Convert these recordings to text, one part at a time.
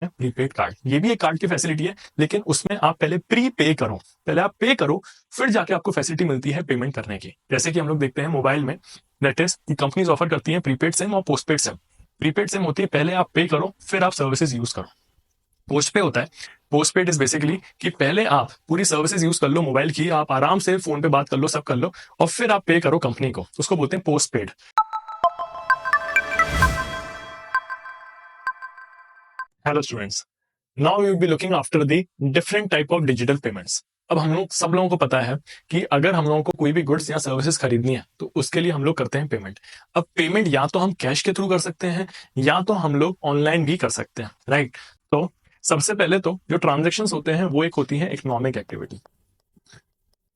Prepaid card. ये भी एक कार्ड की फैसिलिटी है, लेकिन उसमें आप पहले प्री पे करो, पहले आप पे करो, फिर जाके आपको फैसिलिटी मिलती है पेमेंट करने की। जैसे कि हम लोग देखते हैं मोबाइल में, दैट इज कंपनीज ऑफर करती हैं प्रीपेड सिम और पोस्टपेड सिम। प्रीपेड सिम होती है पहले आप पे करो, फिर आप सर्विसेज यूज करो। पोस्ट पे होता है, पोस्ट पेड इज बेसिकली कि पहले आप पूरी सर्विसेज यूज कर लो मोबाइल की, आप आराम से फोन पे बात कर लो, सब कर लो, और फिर आप पे करो कंपनी को, उसको बोलते हैं postpaid. Hello students, now we will be looking after the different type of digital payments. अब हम लोग सब लोगों को पता है कि अगर हम लोगों को कोई भी गुड्स या सर्विसेज खरीदनी है तो उसके लिए हम लोग करते हैं पेमेंट। अब पेमेंट या तो हम कैश के थ्रू कर सकते हैं या तो हम लोग ऑनलाइन भी कर सकते हैं, राइट। तो सबसे पहले तो जो ट्रांजेक्शन्स होते हैं वो एक होती है इकोनॉमिक एक्टिविटी।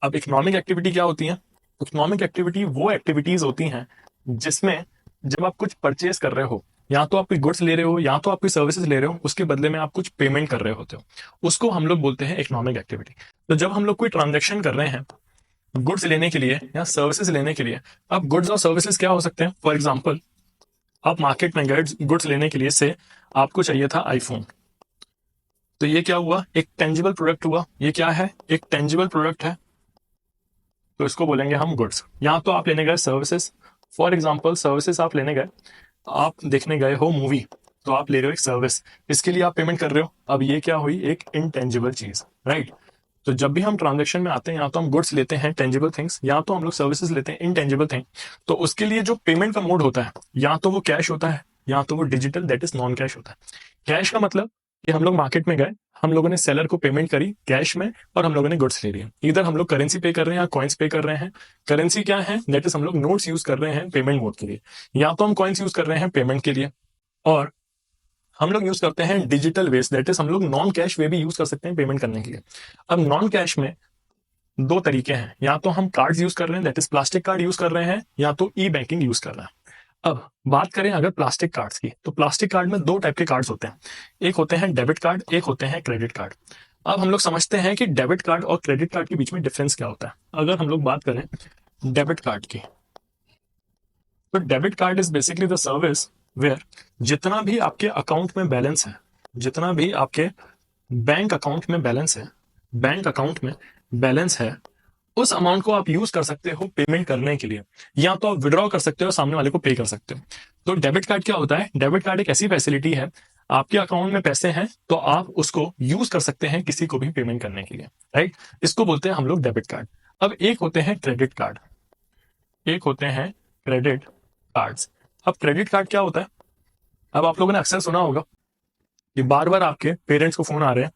अब इकोनॉमिक एक्टिविटी क्या होती है? इकोनॉमिक एक्टिविटी वो एक्टिविटीज होती हैं जिसमें जब आप कुछ परचेज कर रहे हो, या तो आप कोई गुड्स ले रहे हो या तो आप कोई सर्विसेज ले रहे हो, उसके बदले में आप कुछ पेमेंट कर रहे होते हो, उसको हम लोग बोलते हैं इकोनॉमिक एक्टिविटी। तो जब हम लोग कोई ट्रांजेक्शन कर रहे हैं गुड्स लेने के लिए या सर्विसेज लेने के लिए, अब गुड्स और सर्विसेज क्या हो सकते हैं? फॉर एग्जाम्पल, आप मार्केट में गए गुड्स लेने के लिए, से आपको चाहिए था आईफोन, तो ये क्या हुआ? एक टेंजिबल प्रोडक्ट हुआ। ये क्या है? एक टेंजिबल प्रोडक्ट है, तो इसको बोलेंगे हम गुड्स। या तो आप लेने गए सर्विसेज, फॉर एग्जाम्पल सर्विसेज आप लेने गए, आप देखने गए हो मूवी, तो आप ले रहे हो एक सर्विस, इसके लिए आप पेमेंट कर रहे हो। अब ये क्या हुई? एक इनटेंजिबल चीज, राइट। तो जब भी हम ट्रांजेक्शन में आते हैं, या तो हम गुड्स लेते हैं टेंजिबल थिंग्स, या तो हम लोग सर्विसेज लेते हैं इनटेंजिबल थिंग, तो उसके लिए जो पेमेंट का मोड होता है, या तो वो कैश होता है या तो वो digital, that is non cash होता है। कैश का मतलब कि हम लोग मार्केट में गए, हम लोगों ने सेलर को पेमेंट करी कैश में, और हम लोगों ने गुड्स ले लिए। इधर हम लोग करेंसी पे कर रहे हैं या कॉइन्स पे कर रहे हैं। करेंसी क्या है? दैट इज हम लोग नोट्स यूज कर रहे हैं पेमेंट मोड के लिए, या तो हम कॉइन्स यूज कर रहे हैं पेमेंट के लिए, और हम लोग यूज करते हैं डिजिटल वेज, दैट इज हम लोग नॉन कैश वे भी यूज कर सकते हैं पेमेंट करने के लिए। अब नॉन कैश में दो तरीके हैं, या तो हम कार्ड्स यूज कर रहे हैं, that is plastic card use कर रहे हैं, या तो ई बैंकिंग यूज कर रहे हैं। अब बात करें अगर प्लास्टिक कार्ड्स की, तो प्लास्टिक कार्ड में दो टाइप के कार्ड्स होते हैं, एक होते हैं डेबिट कार्ड, एक होते हैं क्रेडिट कार्ड। अब हम लोग समझते हैं कि डेबिट कार्ड और क्रेडिट कार्ड के बीच में डिफरेंस क्या होता है। अगर हम लोग बात करें डेबिट कार्ड की, तो debit card is basically the service where जितना भी आपके अकाउंट में बैलेंस है, जितना भी आपके बैंक अकाउंट में बैलेंस है, बैंक अकाउंट में बैलेंस है, उस अमाउंट को आप यूज कर सकते हो पेमेंट करने के लिए, या तो आप विड्रॉ कर सकते हो, सामने वाले को पे कर सकते हो। तो डेबिट कार्ड क्या होता है? डेबिट कार्ड एक ऐसी फैसिलिटी है, आपके अकाउंट में पैसे हैं तो आप उसको यूज कर सकते हैं किसी को भी पेमेंट करने के लिए, राइट। इसको बोलते हैं हम लोग डेबिट कार्ड। अब एक होते हैं क्रेडिट कार्ड, एक होते हैं क्रेडिट कार्ड्स। अब क्रेडिट कार्ड क्या होता है? अब आप लोगों ने अक्सर सुना होगा कि बार बार आपके पेरेंट्स को फोन आ रहे हैं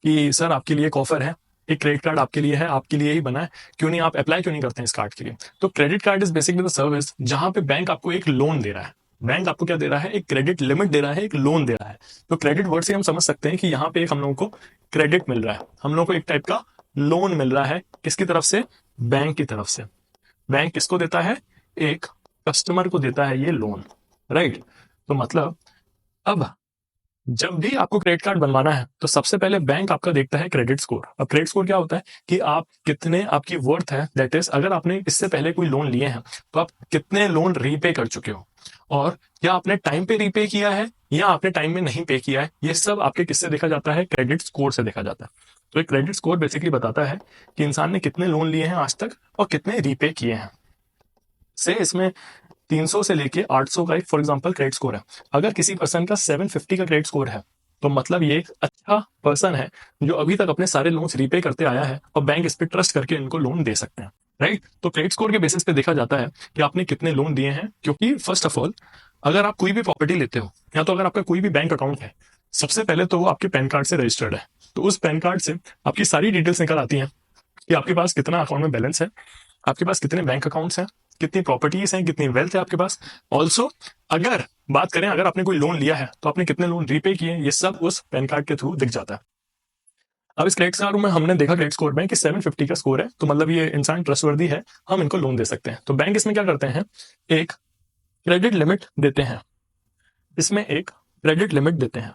कि सर आपके लिए एक ऑफर है, एक क्रेडिट कार्ड आपके लिए है, आपके लिए ही बना है, क्यों नहीं आप अप्लाई क्यों नहीं करते हैं इस कार्ड के लिए? तो credit card is basically the service जहां पे बैंक आपको एक लोन दे रहा है। बैंक आपको क्या दे रहा है? एक क्रेडिट लिमिट दे रहा है, एक लोन दे रहा है। तो क्रेडिट वर्ड से हम समझ सकते हैं कि यहाँ पे एक हम लोगों को क्रेडिट मिल रहा है, हम लोगों को एक टाइप का लोन मिल रहा है। किसकी तरफ से? बैंक की तरफ से। बैंक किसको देता है? एक कस्टमर को देता है ये लोन, राइट। तो मतलब अब जब भी आपको क्रेडिट कार्ड बनवाना है तो सबसे पहले बैंक आपका देखता है क्रेडिट स्कोर। अब क्रेडिट स्कोर क्या होता है कि आप कितने, आपकी वर्थ है, दैट इज अगर आपने इससे पहले कोई लोन लिए हैं तो आप कितने लोन रीपे कर चुके हो, और क्या आपने टाइम पे रीपे किया है या आपने टाइम में नहीं पे किया है। ये सब आपके किससे देखा जाता है? क्रेडिट स्कोर से देखा जाता है। तो एक क्रेडिट स्कोर बेसिकली बताता है कि इंसान ने कितने लोन लिए हैं आज तक और कितने रीपे किए हैं। से इसमें 300 से लेके 800 का एक फॉर एग्जांपल क्रेडिट स्कोर है। अगर किसी पर्सन का 750 का क्रेडिट स्कोर है तो मतलब ये एक अच्छा पर्सन है जो अभी तक अपने सारे लोन्स रीपे करते आया है, और बैंक इस पे ट्रस्ट करके इनको लोन दे सकते हैं, राइट। तो क्रेडिट स्कोर के बेसिस पे देखा जाता है कि आपने कितने लोन दिए हैं। क्योंकि फर्स्ट ऑफ ऑल अगर आप कोई भी प्रॉपर्टी लेते हो, या तो अगर आपका कोई भी बैंक अकाउंट है, सबसे पहले तो वो आपके पैन कार्ड से रजिस्टर्ड है। तो उस पैन कार्ड से आपकी सारी डिटेल्स निकल आती हैं कि आपके पास कितना अकाउंट में बैलेंस है, आपके पास कितने बैंक अकाउंट्स हैं, कितनी प्रॉपर्टीज हैं, कितनी वेल्थ है आपके पास। ऑल्सो अगर बात करें अगर आपने कोई लोन लिया है तो आपने कितने लोन रीपे किए, ये सब उस पैन कार्ड के थ्रू दिख जाता है। अब इस क्रेडिट कार्ड में हमने देखा क्रेडिट स्कोर में कि 750 का स्कोर है, तो मतलब ये इंसान ट्रस्टवर्दी है, हम इनको लोन दे सकते हैं। तो बैंक इसमें क्या करते हैं? एक क्रेडिट लिमिट देते हैं, इसमें एक क्रेडिट लिमिट देते हैं।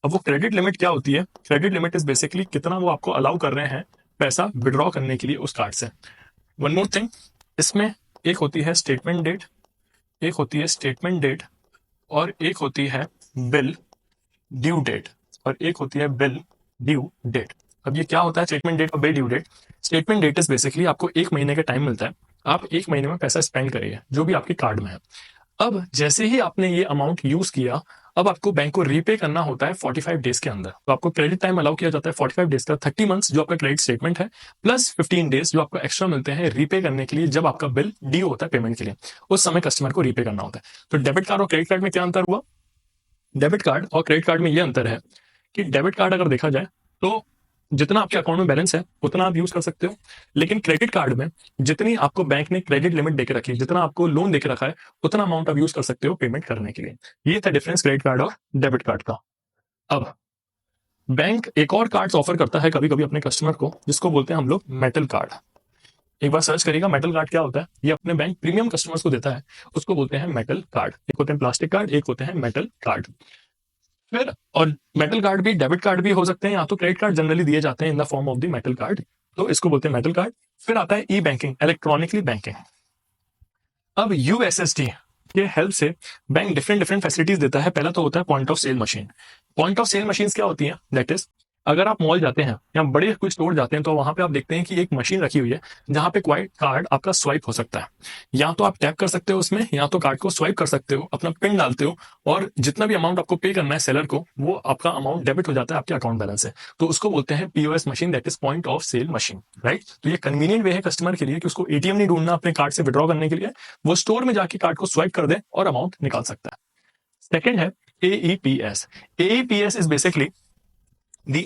अब वो क्रेडिट लिमिट क्या होती है? क्रेडिट लिमिट इज बेसिकली कितना वो आपको अलाउ कर रहे हैं पैसा विड्रॉ करने के लिए उस कार्ड से। वन मोर थिंग, इसमें एक होती है स्टेटमेंट डेट, एक होती है स्टेटमेंट डेट, और एक होती है बिल ड्यू डेट। और एक होती है बिल ड्यू डेट। अब ये क्या होता है स्टेटमेंट डेट और bill due date? Statement date is basically आपको 1 महीने का टाइम मिलता है, आप 1 महीने में पैसा स्पेंड करिए जो भी आपके कार्ड में है। अब जैसे ही आपने ये अमाउंट यूज किया, अब आपको बैंक को रीपे करना होता है 45 डेज के अंदर। तो आपको क्रेडिट टाइम अलाउ किया जाता है 45 डेज का, 30 मंथ्स जो आपका क्रेडिट स्टेटमेंट है, प्लस 15 डेज जो आपको एक्स्ट्रा मिलते हैं रीपे करने के लिए जब आपका बिल ड्यू होता है पेमेंट के लिए, उस समय कस्टमर को रीपे करना होता है। तो डेबिट कार्ड और क्रेडिट कार्ड में क्या अंतर हुआ? डेबिट कार्ड और क्रेडिट कार्ड में ये अंतर है कि डेबिट कार्ड अगर देखा जाए तो जितना आपके अकाउंट में बैलेंस है उतना आप यूज कर सकते हो, लेकिन क्रेडिट कार्ड में जितनी आपको बैंक ने क्रेडिट लिमिट देके रखी है, जितना आपको लोन देके रखा है, उतना अमाउंट आप यूज कर सकते हो पेमेंट करने के लिए। ये था डिफरेंस क्रेडिट कार्ड और डेबिट कार्ड का। अब बैंक एक और कार्ड ऑफर करता है कभी कभी अपने कस्टमर को, जिसको बोलते हैं हम लोग मेटल कार्ड। एक बार सर्च करिएगा मेटल कार्ड क्या होता है। ये अपने बैंक प्रीमियम कस्टमर्स को देता है, उसको बोलते हैं मेटल कार्ड। एक होते हैं प्लास्टिक कार्ड, एक होते हैं मेटल कार्ड। फिर और मेटल कार्ड भी डेबिट कार्ड भी हो सकते हैं, या तो क्रेडिट कार्ड जनरली दिए जाते हैं in the form of the metal card, तो इसको बोलते हैं मेटल कार्ड। फिर आता है ई बैंकिंग, इलेक्ट्रॉनिकली बैंकिंग। अब यूएसएसडी के हेल्प से बैंक डिफरेंट डिफरेंट फैसिलिटीज देता है। पहला तो होता है point of sale machine. Point of sale machine क्या होती है? दैट इज, अगर आप मॉल जाते हैं या बड़े कोई स्टोर जाते हैं तो वहां पे आप देखते हैं कि एक मशीन रखी हुई है जहां पे क्वाइट कार्ड आपका स्वाइप हो सकता है। या तो आप टैप कर सकते हो उसमें, या तो कार्ड को स्वाइप कर सकते हो, अपना पिन डालते हो, और जितना भी अमाउंट आपको पे करना है सेलर को, वो आपका अमाउंट डेबिट हो जाता है आपके अकाउंट बैलेंस से। तो उसको बोलते हैं POS machine, that is point of sale machine, right. तो ये कन्वीनियंट वे है कस्टमर के लिए कि उसको एटीएम नहीं ढूंढना अपने कार्ड से विड्रॉ करने के लिए, वो स्टोर में जाके कार्ड को स्वाइप कर दे और अमाउंट निकाल सकता है। सेकेंड है AEPS. AEPS is basically the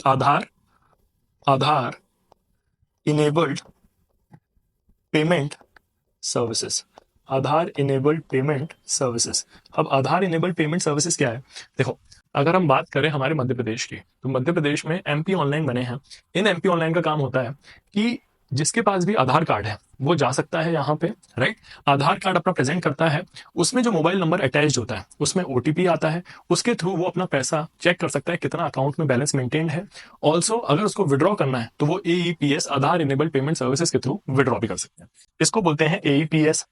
Aadhaar enabled payment services. Aadhaar enabled payment services. अब आधार इनेबल्ड पेमेंट सर्विसेज क्या है? देखो, अगर हम बात करें हमारे मध्य प्रदेश की, तो मध्य प्रदेश में एमपी ऑनलाइन बने हैं। इन एमपी ऑनलाइन का काम होता है कि जिसके पास भी आधार कार्ड है वो जा सकता है यहाँ पे, राइट। आधार कार्ड अपना प्रेजेंट करता है, उसमें जो मोबाइल नंबर अटैच होता है उसमें ओटीपी आता है, उसके थ्रू वो अपना पैसा चेक कर सकता है कितना अकाउंट में बैलेंस मेंटेन्ड है। ऑल्सो अगर उसको विड्रॉ करना है तो वो एईपीएस, आधार इनेबल्ड पेमेंट सर्विसेज के थ्रू विड्रॉ भी कर सकते हैं। इसको बोलते हैं एईपीएस।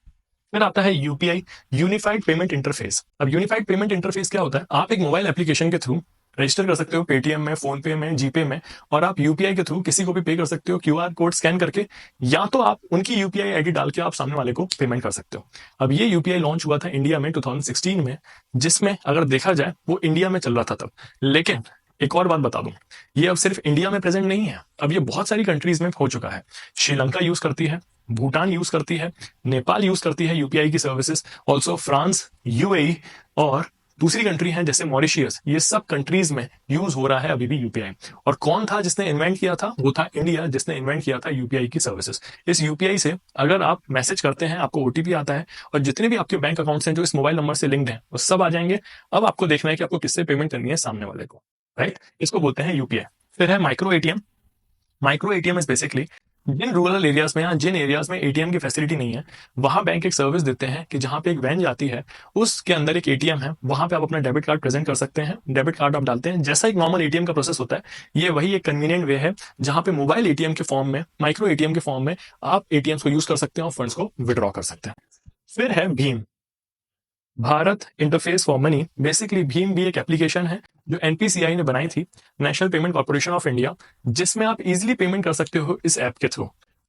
फिर आता है यूपीआई, यूनिफाइड पेमेंट इंटरफेस। अब यूनिफाइड पेमेंट इंटरफेस क्या होता है? आप एक मोबाइल एप्लीकेशन के थ्रू रजिस्टर कर सकते हो पेटीएम में, फोन पे में, जीपे में, और आप यूपीआई के थ्रू किसी को भी पे कर सकते हो क्यूआर कोड स्कैन करके, या तो आप उनकी यूपीआई आईडी डाल के आप सामने वाले को पेमेंट कर सकते हो। अब ये यूपीआई लॉन्च हुआ था इंडिया में 2016 में, जिसमें अगर देखा जाए वो इंडिया में चल रहा था तब। लेकिन एक और बात बता दूं, ये अब सिर्फ इंडिया में प्रेजेंट नहीं है, अब ये बहुत सारी कंट्रीज में हो चुका है। श्रीलंका यूज करती है, भूटान यूज करती है, नेपाल यूज करती है यूपीआई की सर्विसेज, ऑल्सो फ्रांस, यूएई, और दूसरी कंट्री है जैसे मॉरिशियस। ये सब कंट्रीज में यूज हो रहा है अभी भी यूपीआई। और कौन था जिसने इन्वेंट किया था? वो था इंडिया, जिसने इन्वेंट किया था यूपीआई की सर्विसेज। इस यूपीआई से अगर आप मैसेज करते हैं आपको ओटीपी आता है, और जितने भी आपके बैंक अकाउंट्स हैं जो इस मोबाइल नंबर से लिंक्ड हैं वो सब आ जाएंगे। अब आपको देखना है कि आपको किससे पेमेंट करनी है सामने वाले को, राइट। इसको बोलते हैं यूपीआई। फिर है micro ATM. Micro ATM is basically जिन रूरल एरियाज में या जिन एरियाज में एटीएम की फैसिलिटी नहीं है, वहां बैंक एक सर्विस देते हैं कि जहां पे एक वैन जाती है, उसके अंदर एक एटीएम है, वहां पे आप अपना डेबिट कार्ड प्रेजेंट कर सकते हैं। डेबिट कार्ड आप डालते हैं, जैसा एक नॉर्मल एटीएम का प्रोसेस होता है, ये वही एक कन्वीनियंट वे है जहां पे मोबाइल एटीएम के फॉर्म में, माइक्रो एटीएम के फॉर्म में आप एटीएम को यूज कर सकते हैं और फंड्स को विड्रॉ कर सकते हैं। फिर है Bhim, Bharat interface for money. Basically Bhim भी एक एप्लीकेशन है जो एनपीसीआई ने बनाई थी, national payment corporation of India, जिसमें आप इजीली पेमेंट कर सकते हो इस ऐप के थ्रू।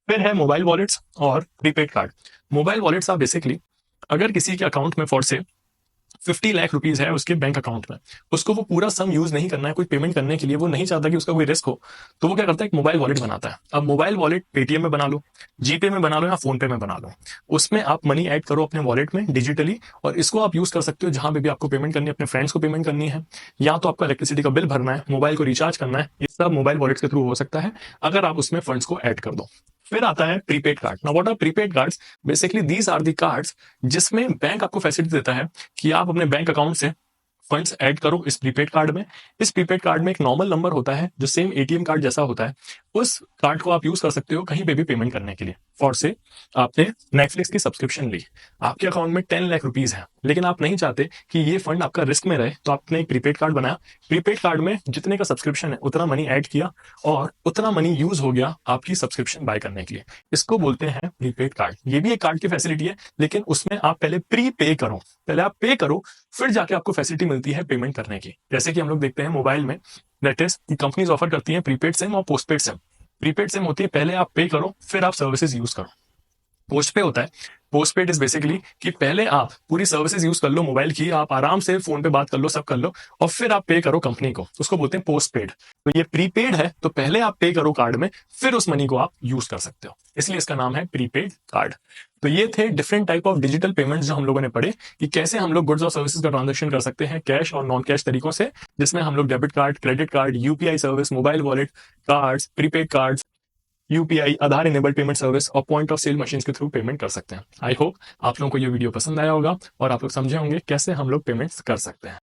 फिर है मोबाइल वॉलेट्स और प्रीपेड कार्ड। मोबाइल वॉलेट्स आप बेसिकली अगर किसी के अकाउंट में फॉर से 50 लाख रुपीज है उसके बैंक अकाउंट में, उसको वो पूरा सम यूज नहीं करना है कोई पेमेंट करने के लिए, वो नहीं चाहता कि उसका कोई रिस्क हो, तो वो क्या करता है? एक मोबाइल वॉलेट बनाता है। अब मोबाइल वॉलेट पेटीएम में बना लो, जीपे में बना लो, या फोन पे में बना लो, उसमें आप मनी ऐड करो अपने वॉलेट में डिजिटली, और इसको आप यूज कर सकते हो जहां पे भी आपको पेमेंट करनी है, अपने फ्रेंड्स को पेमेंट करनी है, या तो आपका इलेक्ट्रिसिटी का बिल भरना है, मोबाइल को रिचार्ज करना है, ये सब मोबाइल वॉलेट के थ्रू हो सकता है अगर आप उसमें फंड्स को ऐड कर दो। फिर आता है prepaid card. Now what are prepaid cards? Basically these are the cards जिसमें बैंक आपको फैसिलिटी देता है कि आप अपने बैंक अकाउंट से फंड्स ऐड करो इस प्रीपेड कार्ड में। इस प्रीपेड कार्ड में एक नॉर्मल नंबर होता है जो सेम एटीएम कार्ड जैसा होता है, उस कार्ड को आप यूज कर सकते हो कहीं पे भी पेमेंट करने के लिए। फॉर से आपने नेटफ्लिक्स की सब्सक्रिप्शन ली, आपके अकाउंट में 10 लाख रुपीज है, लेकिन आप नहीं चाहते कि ये फंड आपका रिस्क में रहे, तो आपने एक प्रीपेड कार्ड बनाया। प्रीपेड कार्ड में जितने का सब्सक्रिप्शन है उतना मनी ऐड किया और उतना मनी यूज हो गया आपकी सब्सक्रिप्शन बाय करने के लिए। इसको बोलते हैं प्रीपेड कार्ड। ये भी एक कार्ड की फैसिलिटी है, लेकिन उसमें आप पहले प्री पे करो, पहले आप पे करो, फिर जाके आपको फैसिलिटी मिलती है पेमेंट करने की। जैसे कि हम लोग देखते हैं मोबाइल में, दैट इज कंपनीज ऑफर करती हैं प्रीपेड सिम और पोस्टपेड सिम। प्रीपेड सिम होती है पहले आप पे करो फिर आप सर्विसेज यूज करो। पोस्ट पे होता है, पोस्ट पेड इज बेसिकली कि पहले आप पूरी सर्विसेज यूज कर लो मोबाइल की, आप आराम से फोन पे बात कर लो, सब कर लो, और फिर आप पे करो कंपनी को, उसको बोलते हैं पोस्ट पेड। तो ये प्रीपेड है, तो पहले आप पे करो कार्ड में, फिर उस मनी को आप यूज कर सकते हो, इसलिए इसका नाम है प्रीपेड कार्ड। तो ये थे different type of digital payments जो हम लोगों ने पढ़े कि कैसे हम लोग गुड्स और सर्विसेज का ट्रांजेक्शन कर सकते हैं कैश और नॉन कैश तरीकों से, जिसमें हम लोग debit card, credit card, UPI service, mobile wallet, cards, prepaid cards, UPI, Aadhaar enabled payment service और पॉइंट ऑफ सेल मशीन के थ्रू पेमेंट कर सकते हैं। आई होप आप लोगों को ये वीडियो पसंद आया होगा और आप लोग समझे होंगे कैसे हम लोग पेमेंट्स कर सकते हैं।